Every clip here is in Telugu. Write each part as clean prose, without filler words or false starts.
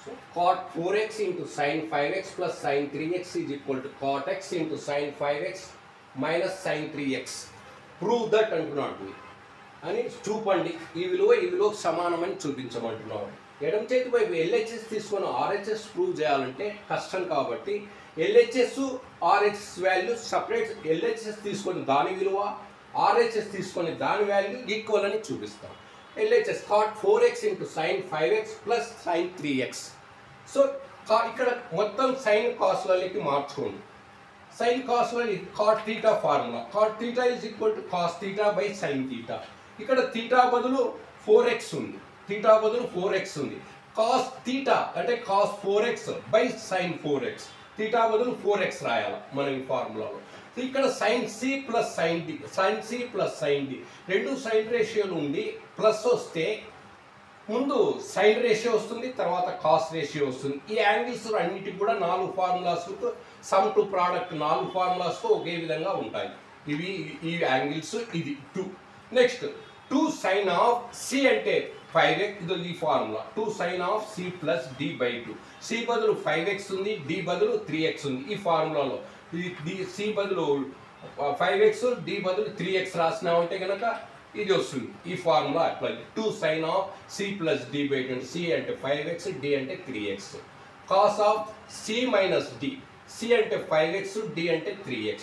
So cot 4x into sin 5x plus sin 3x is equal to cot x into sin 5x minus sin 3x. Prove that అంటున్నాడు అని చూపండి. ఈ విలువ సమానమని చూపించమంటున్నాడు. ఎడమ చేతి వైపు ఎల్హెచ్ఎస్ తీసుకొని ఆర్హెచ్ఎస్ ప్రూవ్ చేయాలంటే కష్టం కాబట్టి LHS RHS value separate, LHS తీసుకొని దాని విలువ, ఆర్హెచ్ఎస్ తీసుకొని దాని వాల్యూ ఈక్వల్ అని చూపిస్తాం. LHS cot 4x into sin 5x plus sin 3x. So ఇక్కడ మొత్తం సైన్ కాస్లకి మార్చుకోండి. సైన్ కాస్లో cot theta formula, cot theta is equal to cos theta by sin theta. ఇక్కడ theta బదులు 4x ఉంది, theta బదులు 4x ఉంది. cos theta అంటే cos 4x by sin 4x, theta బదులు 4x రాయాలి మనం ఈ ఫార్ములాలో. ఇక్కడ sin c plus sin d, sin c plus sin d రెండు సైన్ రేషియోలు ఉండి ప్లస్ వస్తే ముందు సైన్ రేషియో వస్తుంది, తర్వాత కాస్ రేషియో వస్తుంది. ఈ యాంగిల్స్ అన్నిటికి కూడా 4 ఫార్ములాస్కు సమ్ టు ప్రోడక్ట్ 4 ఫార్ములాస్కు ఒకే విధంగా ఉంటాయి. ఇవి ఈ యాంగిల్స్, ఇది 2. నెక్స్ట్ 2 sin ఆఫ్ c అంటే 5x, ఇది ఈ formula 2 sin of c plus d by 2. c బదులు 5x ఉంది, d బదులు 3x ఉంది. ఈ ఫార్ములాలో c బదులు 5x, d బదులు 3x రాసినామంటే కనుక ఇది వస్తుంది. ఈ formula apply. 2 sin of c plus d by 2. c అంటే 5x, d అంటే 3x. Cos of c minus d, c అంటే 5x, d అంటే 3x.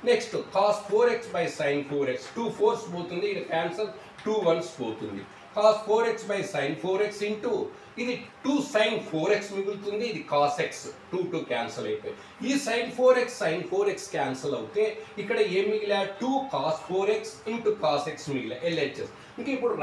Next cos 4x by sin 4x. 2 4s పోతుంది, ఇది క్యాన్సల్, 2 1s పోతుంది. cos 4x by sin 4x into ఇది 2 sin 4x మిగులుతుంది, ఇది cos x, 2 క్యాన్సల్ అయిపోయి. ఈ sin 4x క్యాన్సల్ అవుతే ఇక్కడ ఏం మిగిలా, 2 cos 4x into cos x మిగిలా LHS. ఇంకా ఇప్పుడు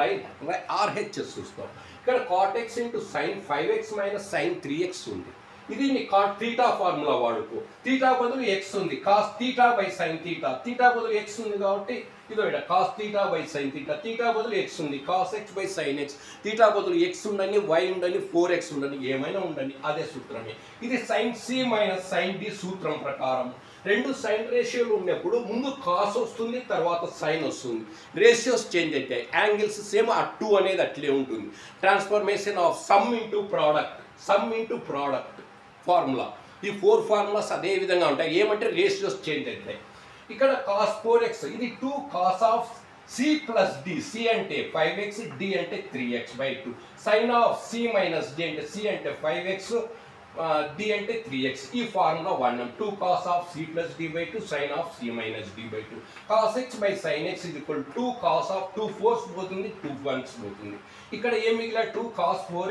RHS చూస్తాం. ఇక్కడ cot x into sin 5x minus sin 3x ఉంది. ఇది నీ cot theta ఫార్ములా వాడుకో. theta బదులు x ఉంది, cos theta by sin theta, theta బదులు x ఉంది కాబట్టి ఇదో ఇక్కడ cos theta by sin theta, theta బదులు x ఉంది, cos x by sin x, theta బదులు x ఉండని, y ఉండని, 4x ఉండని, ఏమైనా ఉండని అదే సూత్రమే. ఇది sin c minus sin d సూత్రం ప్రకారం రెండు సైన్ రేషియోలు ఉన్నప్పుడు ముందు కాస్ వస్తుంది, తర్వాత సైన్ వస్తుంది. రేషియోస్ చేంజ్ అవుతాయి, యాంగిల్స్ సేమ్, ఆ 2 అనేది అట్లే ఉంటుంది. Transformation of some into product formula, ఈ 4 ఫార్ములాస్ అదే విధంగా ఉంటాయి. ఏమంటే రేషియోస్ చేంజ్ అవుతాయి. ఇక్కడ cos 4x ఇది 2 cos of c plus d, c అంటే 5x, d అంటే 3x by 2. sin of c minus d అంటే c అంటే 5x, d అంటే 3x. ఈ formula 1. 2 cos of c plus d by 2, sin of c minus d by 2. cos x by sin x is equal to 2 cos of 2 4s పోతుంది, 2 1s పోతుంది. ఇక్కడ ఏం మిగిలా, 2 cos 4x